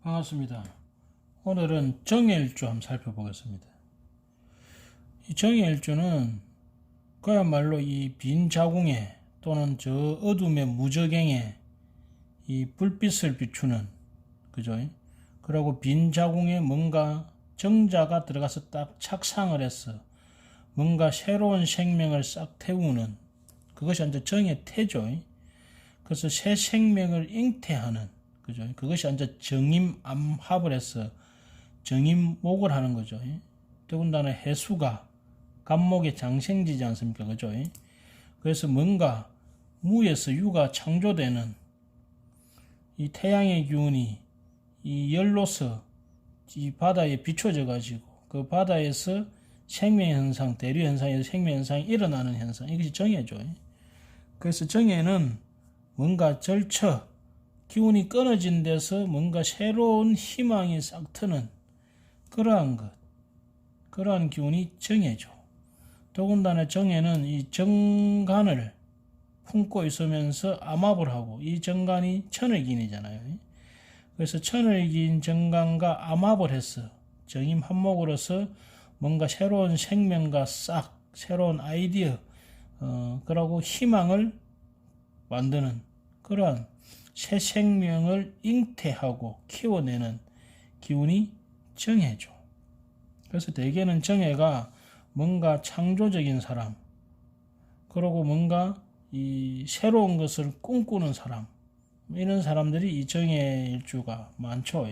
반갑습니다. 오늘은 정해일주 한번 살펴보겠습니다. 이 정해일주는 그야말로 이 빈 자궁에 또는 저 어둠의 무저갱에 이 불빛을 비추는, 그죠? 그리고 빈 자궁에 뭔가 정자가 들어가서 딱 착상을 해서 뭔가 새로운 생명을 싹 태우는, 그것이 이제 정의 태죠. 그래서 새 생명을 잉태하는, 그죠? 그것이 이제 정임암합을 해서 정임목을 하는 거죠. 더군다나 해수가 간목의 장생지지 않습니까? 그죠? 그래서 뭔가 무에서 유가 창조되는 이 태양의 기운이 이 열로서 이 바다에 비춰져 가지고 그 바다에서 생명현상, 대류현상에서 생명현상이 일어나는 현상, 이것이 정해죠. 그래서 정해는 뭔가 절처, 기운이 끊어진 데서 뭔가 새로운 희망이 싹 트는 그러한 것, 그러한 기운이 정해죠. 더군다나 정해는 이 정간을 품고 있으면서 암합을 하고, 이 정간이 천을기인이잖아요. 그래서 천을기인 정간과 암합을 해서 정임 한목으로서 뭔가 새로운 생명과 싹 새로운 아이디어, 그러고 희망을 만드는 그러한 새 생명을 잉태하고 키워내는 기운이 정해죠. 그래서 대개는 정해가 뭔가 창조적인 사람, 그리고 뭔가 이 새로운 것을 꿈꾸는 사람, 이런 사람들이 이 정해일주가 많죠.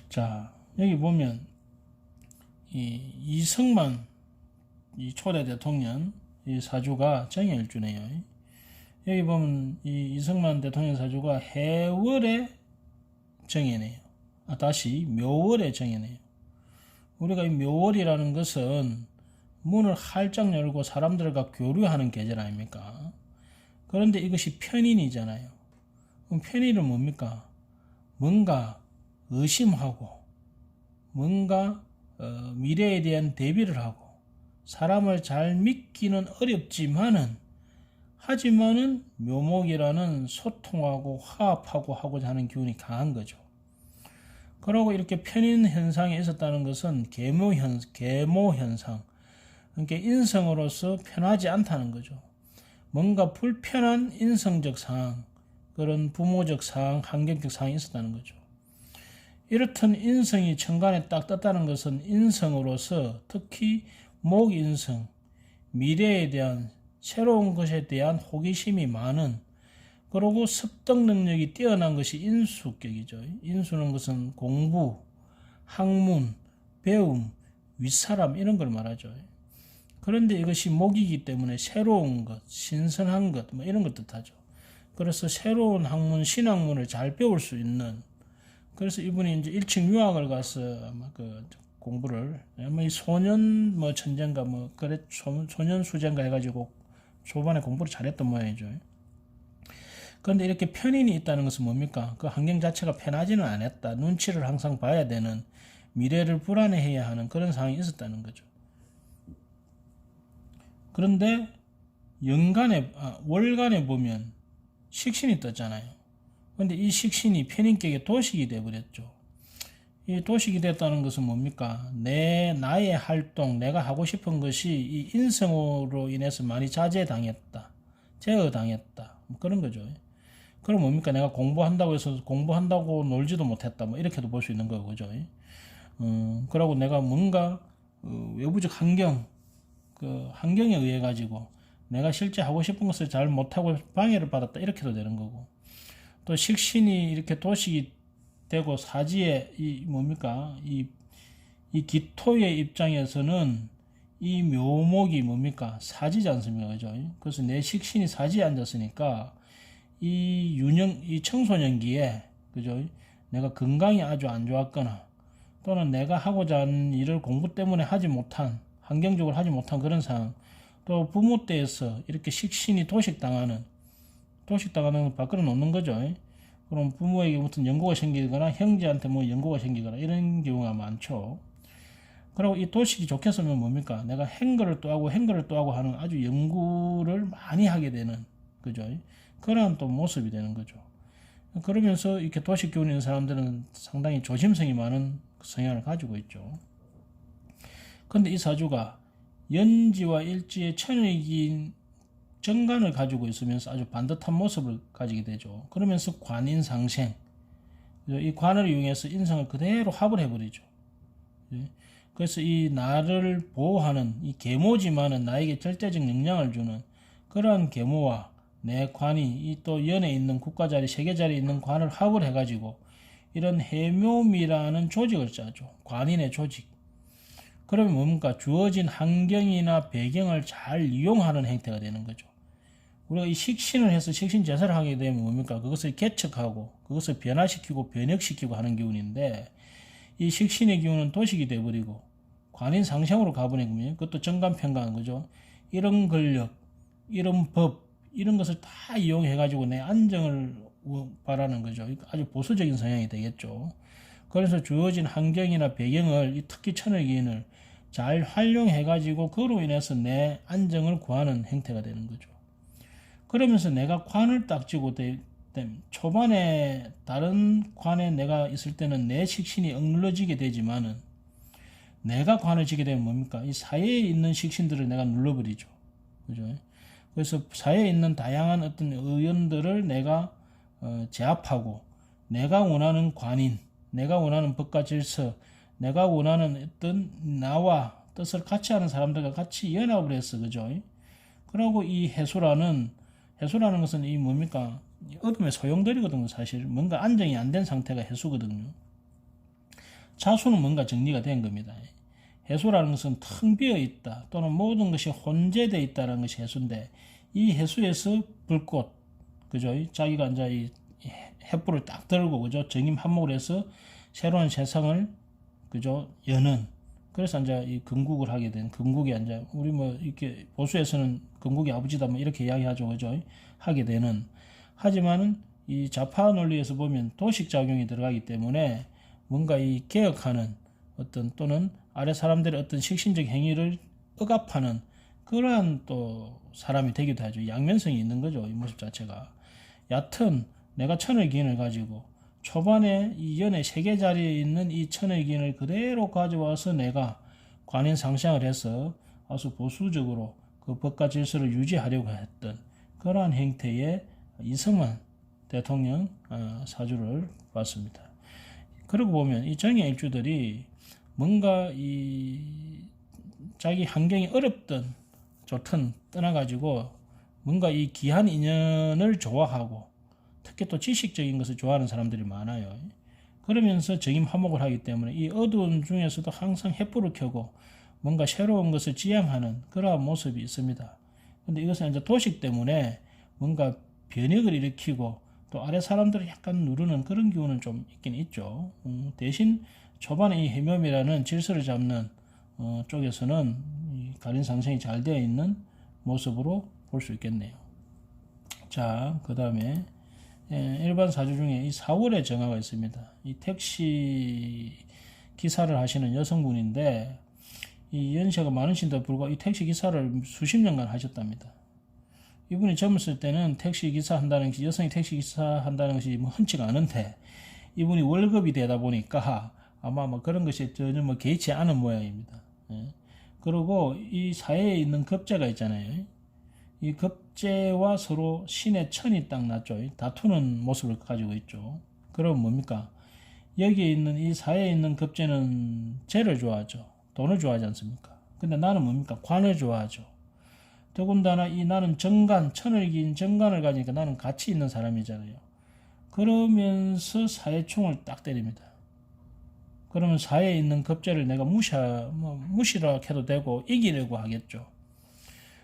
자, 여기 보면 이 이승만 이 초대 대통령 이 사주가 정해일주네요. 여기 보면 이 이승만 대통령 사주가 해월의 정해네요. 다시 묘월의 정해네요. 우리가 이 묘월이라는 것은 문을 활짝 열고 사람들과 교류하는 계절 아닙니까? 그런데 이것이 편인이잖아요. 그럼 편인은 뭡니까? 뭔가 의심하고 뭔가 미래에 대한 대비를 하고 사람을 잘 믿기는 어렵지만은 하지만은 묘목이라는 소통하고 화합하고 하고자 하는 기운이 강한 거죠. 그러고 이렇게 편인 현상이 있었다는 것은 계모 현상, 그러니까 인성으로서 편하지 않다는 거죠. 뭔가 불편한 인성적 상황, 그런 부모적 상황, 환경적 상황이 있었다는 거죠. 이렇던 인성이 천간에 딱 떴다는 것은 인성으로서 특히 목인성, 미래에 대한 새로운 것에 대한 호기심이 많은, 그리고 습득 능력이 뛰어난 것이 인수격이죠. 인수는 것은 공부, 학문, 배움, 윗사람 이런 걸 말하죠. 그런데 이것이 목이기 때문에 새로운 것, 신선한 것, 뭐 이런 것 뜻하죠. 그래서 새로운 학문, 신학문을 잘 배울 수 있는, 그래서 이분이 이제 1층 유학을 가서 아마 그 공부를, 아마 이 소년 뭐 천재인가 뭐 그래 소년 수재인가 해가지고 초반에 공부를 잘했던 모양이죠. 그런데 이렇게 편인이 있다는 것은 뭡니까? 그 환경 자체가 편하지는 않았다. 눈치를 항상 봐야 되는, 미래를 불안해해야 하는 그런 상황이 있었다는 거죠. 그런데 월간에 보면 식신이 떴잖아요. 그런데 이 식신이 편인격의 도식이 되어버렸죠. 이 도식이 됐다는 것은 뭡니까? 나의 활동, 내가 하고 싶은 것이 이 인성으로 인해서 많이 자제당했다, 제어당했다, 뭐 그런 거죠. 그럼 뭡니까? 내가 공부한다고 해서 공부한다고 놀지도 못했다, 뭐 이렇게도 볼 수 있는 거고, 그죠? 그러고 내가 뭔가 외부적 환경, 그 환경에 의해 가지고 내가 실제 하고 싶은 것을 잘 못하고 방해를 받았다, 이렇게도 되는 거고, 또 식신이 이렇게 도식이 되고 사지에 이 뭡니까? 이 기토의 입장에서는 이 묘목이 뭡니까? 사지지 않습니까? 그죠? 그래서 내 식신이 사지에 앉았으니까 이 청소년기에, 그죠? 내가 건강이 아주 안 좋았거나 또는 내가 하고자 하는 일을 공부 때문에 하지 못한, 환경적으로 하지 못한 그런 상황, 또 부모 때에서 이렇게 식신이 도식당하는 걸 밖으로 놓는 거죠. 그럼 부모에게 무슨 연고가 생기거나 형제한테 뭐 연고가 생기거나 이런 경우가 많죠. 그리고 이 도식이 좋게 쓰면 뭡니까? 내가 행거를 또 하고 하는 아주 연구를 많이 하게 되는, 그죠? 그런 또 모습이 되는 거죠. 그러면서 이렇게 도식 기운이 있는 사람들은 상당히 조심성이 많은 성향을 가지고 있죠. 근데 이 사주가 연지와 일지의 천일기인 정관을 가지고 있으면서 아주 반듯한 모습을 가지게 되죠. 그러면서 관인상생, 이 관을 이용해서 인성을 그대로 합을 해버리죠. 그래서 이 나를 보호하는 이 계모지만은 나에게 절대적 영향을 주는 그러한 계모와 내 관이 이 또 연에 있는 국가자리, 세계자리에 있는 관을 합을 해가지고 이런 해묘미라는 조직을 짜죠. 관인의 조직. 그러면 뭡니까? 주어진 환경이나 배경을 잘 이용하는 행태가 되는 거죠. 우리가 이 식신을 해서 식신 제사를 하게 되면 뭡니까? 그것을 개척하고 그것을 변화시키고 변혁시키고 하는 기운인데 이 식신의 기운은 도식이 돼버리고 관인 상생으로 가버리면 그것도 정관편관 그죠? 이런 권력, 이런 법, 이런 것을 다 이용해가지고 내 안정을 바라는 거죠. 아주 보수적인 성향이 되겠죠. 그래서 주어진 환경이나 배경을 특히 천을기인을 잘 활용해가지고 그로 인해서 내 안정을 구하는 행태가 되는 거죠. 그러면서 내가 관을 딱 쥐고 초반에 다른 관에 내가 있을 때는 내 식신이 억눌러지게 되지만은 내가 관을 지게 되면 뭡니까? 이 사회에 있는 식신들을 내가 눌러버리죠. 그죠? 그래서 사회에 있는 다양한 어떤 의견들을 내가 제압하고 내가 원하는 관인, 내가 원하는 법과 질서, 내가 원하는 어떤 나와 뜻을 같이 하는 사람들과 같이 연합을 했어. 그죠? 그리고 이 해수라는 것은 이 뭡니까? 어둠의 소용돌이거든요. 사실 뭔가 안정이 안 된 상태가 해수거든요. 자수는 뭔가 정리가 된 겁니다. 해수라는 것은 텅 비어 있다 또는 모든 것이 혼재되어 있다는 것이 해수인데 이 해수에서 불꽃, 그죠? 자기가 이제 이 횃불을 딱 들고 그죠? 정임 한목을 해서 새로운 세상을 그죠? 여는 그래서 이제 이 건국을 하게 된 건국이 이제 우리 뭐 이렇게 보수에서는 건국의 아버지다 뭐 이렇게 이야기하죠, 그죠? 하게 되는 하지만은 이 좌파 논리에서 보면 도식 작용이 들어가기 때문에 뭔가 이 개혁하는 어떤 또는 아래 사람들의 어떤 식신적 행위를 억압하는 그러한 또 사람이 되기도 하죠. 양면성이 있는 거죠, 이 모습 자체가. 얕은 내가 천의 기인을 가지고 초반에 이 연의 세계 자리에 있는 이 천의 기인을 그대로 가져와서 내가 관인 상생을 해서 아주 보수적으로 그 법과 질서를 유지하려고 했던 그러한 행태의 이승만 대통령 사주를 봤습니다. 그러고 보면 이 정의 일주들이 뭔가 이 자기 환경이 어렵든 좋든 떠나가지고 뭔가 이 귀한 인연을 좋아하고 특히 또 지식적인 것을 좋아하는 사람들이 많아요. 그러면서 정임 화목을 하기 때문에 이 어두운 중에서도 항상 횃불을 켜고 뭔가 새로운 것을 지향하는 그러한 모습이 있습니다. 근데 이것은 이제 도식 때문에 뭔가 변혁을 일으키고 또 아래 사람들을 약간 누르는 그런 기운은 좀 있긴 있죠. 대신 초반에 이 해묘이라는 질서를 잡는 쪽에서는 이 가린 상생이 잘 되어 있는 모습으로 볼 수 있겠네요. 자, 그 다음에 일반 사주 중에 이 4월의 정화가 있습니다. 이 택시 기사를 하시는 여성분인데 이 연세가 많으신데도 불구하고 이 택시 기사를 수십 년간 하셨답니다. 이분이 젊었을 때는 택시 기사 한다는 것이 여성이 택시 기사 한다는 것이 뭐 흔치가 않은데 이분이 월급이 되다 보니까 아마 뭐 그런 것이 전혀 뭐 개의치 않은 모양입니다. 그리고 이 사회에 있는 급제가 있잖아요. 이 급제와 서로 신의 천이 딱 났죠. 다투는 모습을 가지고 있죠. 그럼 뭡니까? 여기에 있는 이 사회에 있는 급제는 재를 좋아하죠. 돈을 좋아하지 않습니까? 근데 나는 뭡니까? 관을 좋아하죠. 더군다나 이 나는 정관, 천을 긴 정관을 가지니까 나는 가치 있는 사람이잖아요. 그러면서 사회총을 딱 때립니다. 그러면 사회에 있는 급제를 내가 무시라 해도 되고 이기려고 하겠죠.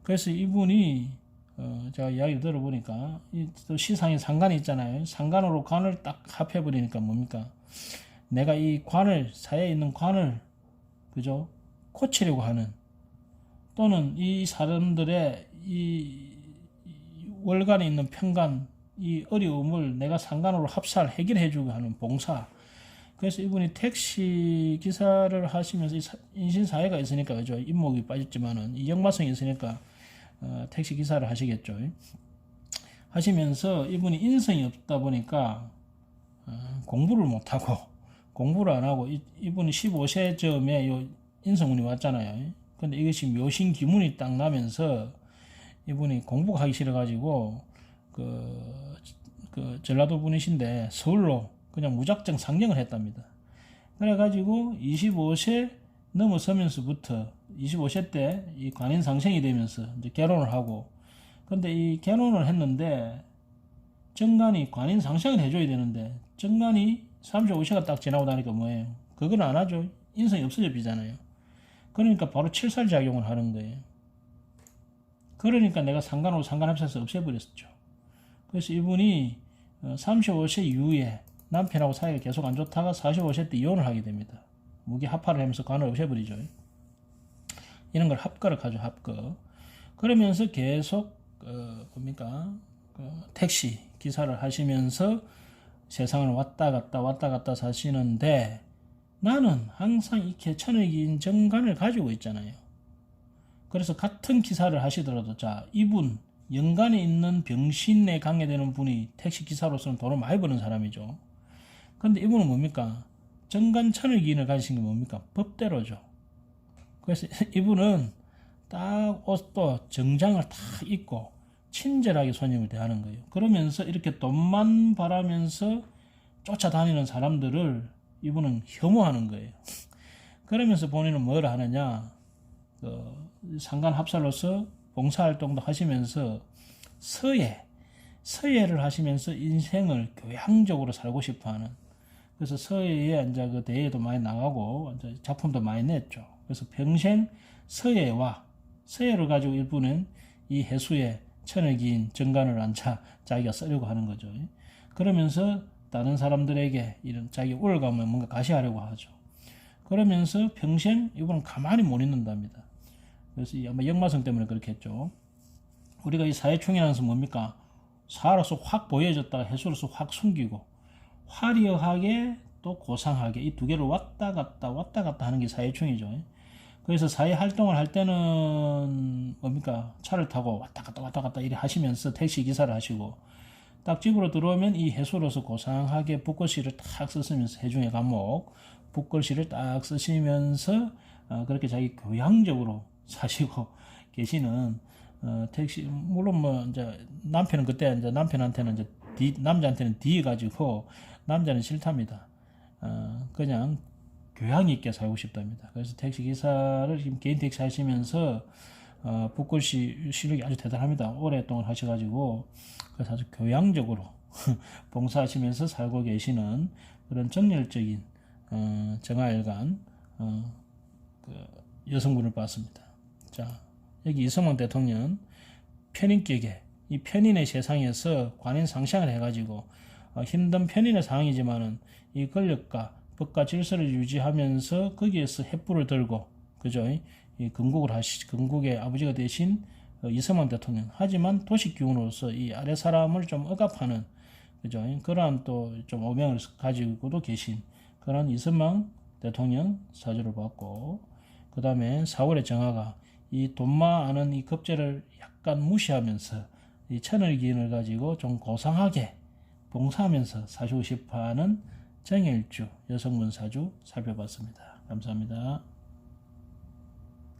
그래서 이분이 제가 이야기를 들어보니까 또 시상에 상관이 있잖아요. 상관으로 관을 딱 합해버리니까 뭡니까? 내가 이 관을 사회에 있는 관을 그죠? 고치려고 하는 또는 이 사람들의 이 월간에 있는 편관 이 어려움을 내가 상관으로 합살 해결해주고 하는 봉사. 그래서 이분이 택시 기사를 하시면서 인신사회가 있으니까 그죠? 인목이 빠졌지만은 이 역마성이 있으니까 택시 기사를 하시겠죠. 하시면서 이분이 인성이 없다 보니까 공부를 못하고 공부를 안 하고 이분이 15세쯤에 요 인성운이 왔잖아요. 근데 이것이 묘신 기문이 딱 나면서 이분이 공부가 하기 싫어가지고 그 전라도 분이신데 서울로 그냥 무작정 상경을 했답니다. 그래가지고 25세 넘어서면서부터 25세 때 이 관인상생이 되면서 이제 결혼을 하고, 근데 이 결혼을 했는데 정관이 관인상생을 해줘야 되는데 정관이 35세가 딱 지나고 나니까 뭐예요? 그건 안 하죠. 인성이 없어져 비잖아요. 그러니까 바로 7살 작용을 하는 거예요. 그러니까 내가 상관으로 상관합쳐서 없애버렸죠. 그래서 이분이 35세 이후에 남편하고 사이가 계속 안 좋다가 45세 때 이혼을 하게 됩니다. 무기합파를 하면서 관을 없애버리죠. 이런 걸 합거라고 하죠. 합거. 그러면서 계속 택시 기사를 하시면서 세상을 왔다 갔다 사시는데, 나는 항상 이렇게 천을기인 정관을 가지고 있잖아요. 그래서 같은 기사를 하시더라도, 자, 이분 연간에 있는 병신에 관계되는 분이 택시 기사로서는 돈을 많이 버는 사람이죠. 근데 이분은 뭡니까? 정관 천을기인을 가지신 게 뭡니까? 법대로죠. 그래서 이분은 딱 옷도 정장을 다 입고 친절하게 손님을 대하는 거예요. 그러면서 이렇게 돈만 바라면서 쫓아다니는 사람들을 이분은 혐오하는 거예요. 그러면서 본인은 뭘 하느냐? 상관 합살로서 봉사활동도 하시면서 서예를 하시면서 인생을 교양적으로 살고 싶어하는. 그래서 서예에 이제 그 대회도 많이 나가고 이제 작품도 많이 냈죠. 그래서 평생 서예를 가지고 이분은 이 해수에 천을기인 정관을 앉아 자기가 쓰려고 하는 거죠. 그러면서 다른 사람들에게 이런 자기 우월감을 뭔가 가시하려고 하죠. 그러면서 평생 이분은 가만히 못 있는답니다. 그래서 아마 역마성 때문에 그렇겠죠. 우리가 이 사회충이라는 것은 뭡니까? 사로서 확 보여졌다가 해수로서 확 숨기고, 화려하게 또 고상하게 이 두 개를 왔다 갔다 하는 게 사회충이죠. 그래서 사회 활동을 할 때는 뭡니까? 차를 타고 왔다 갔다 이래 하시면서 택시 기사를 하시고, 딱 집으로 들어오면 이 해수로서 고상하게 붓글씨를 딱 쓰시면서 해중의 감목 붓글씨를 딱 쓰시면서 그렇게 자기 교양적으로 사시고 계시는 택시. 물론 뭐 이제 남편은 그때 이제 남편한테는 이제 남자한테는 D 가지고 남자는 싫답니다. 그냥 교양 있게 살고 싶답니다. 그래서 택시 기사를 지금 개인 택시 하시면서 붓글씨 실력이 아주 대단합니다. 오랫동안 하셔가지고 그래서 아주 교양적으로 봉사하시면서 살고 계시는 그런 정열적인 정화일관 여성분을 봤습니다. 자, 여기 이승만 대통령 편인격에 이 편인의 세상에서 관인상생을 해가지고 힘든 편인의 상황이지만은 이 권력과 법과 질서를 유지하면서 거기에서 횃불을 들고, 그죠? 이 건국의 아버지가 되신 이승만 대통령. 하지만 도시기운으로서 이 아래 사람을 좀 억압하는, 그죠? 그러한 또 좀 오명을 가지고도 계신 그런 이승만 대통령 사주를 봤고, 그 다음에 4월의 정화가 이 돈마 아는 이 급제를 약간 무시하면서 이 천을기인을 가지고 좀 고상하게 봉사하면서 사시고 싶어하는 정일주 여성분 사주 살펴봤습니다. 감사합니다.